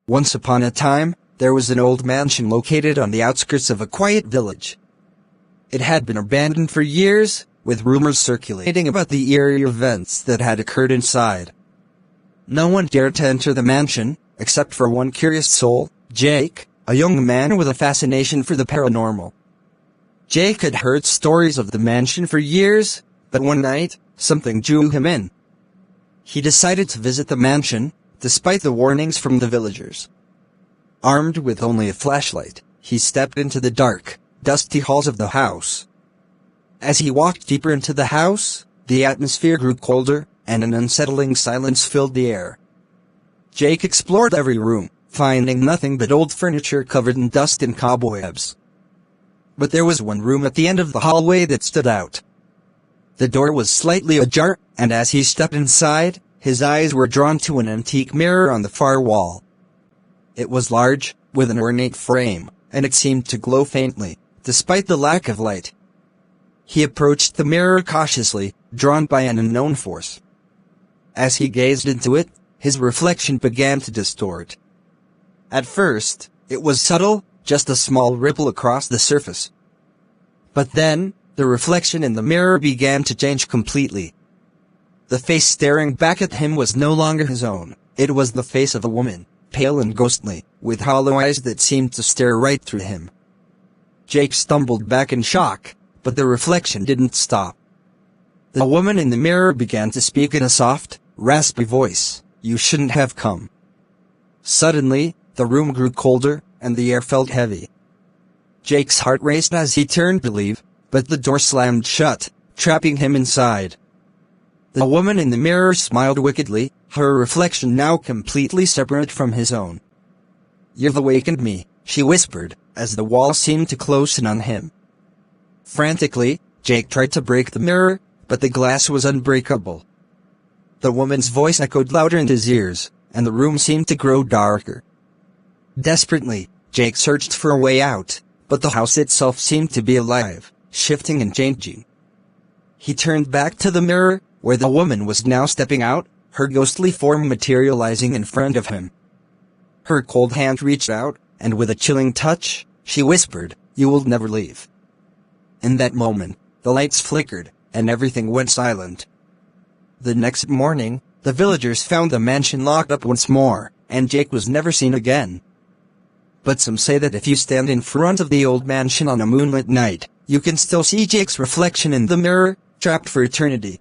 Once upon a time, there was an old mansion located on the outskirts of a quiet village. It had been abandoned for years, with rumors circulating about the eerie events that had occurred inside. No one dared to enter the mansion, except for one curious soul, Jake, a young man with a fascination for the paranormal. Jake had heard stories of the mansion for years, but one night, something drew him in. He decided to visit the mansion, despite the warnings from the villagers. Armed with only a flashlight, he stepped into the dark, dusty halls of the house. As he walked deeper into the house, the atmosphere grew colder, and an unsettling silence filled the air. Jake explored every room, finding nothing but old furniture covered in dust and cobwebs. But there was one room at the end of the hallway that stood out. The door was slightly ajar, and as he stepped inside, his eyes were drawn to an antique mirror on the far wall. It was large, with an ornate frame, and it seemed to glow faintly, despite the lack of light. He approached the mirror cautiously, drawn by an unknown force. As he gazed into it, his reflection began to distort. At first, it was subtle, just a small ripple across the surface. But then, the reflection in the mirror began to change completely. The face staring back at him was no longer his own. It was the face of a woman, pale and ghostly, with hollow eyes that seemed to stare right through him. Jake stumbled back in shock, but the reflection didn't stop. The woman in the mirror began to speak in a soft, raspy voice. "You shouldn't have come." Suddenly, the room grew colder, and the air felt heavy. Jake's heart raced as he turned to leave, but the door slammed shut, trapping him inside. The woman in the mirror smiled wickedly, her reflection now completely separate from his own. "You've awakened me," she whispered, as the wall seemed to close in on him. Frantically, Jake tried to break the mirror, but the glass was unbreakable. The woman's voice echoed louder in his ears, and the room seemed to grow darker. Desperately, Jake searched for a way out, but the house itself seemed to be alive, shifting and changing. He turned back to the mirror, where the woman was now stepping out, her ghostly form materializing in front of him. Her cold hand reached out, and with a chilling touch, she whispered, "You will never leave." In that moment, the lights flickered, and everything went silent. The next morning, the villagers found the mansion locked up once more, and Jake was never seen again. But some say that if you stand in front of the old mansion on a moonlit night, you can still see Jake's reflection in the mirror, trapped for eternity.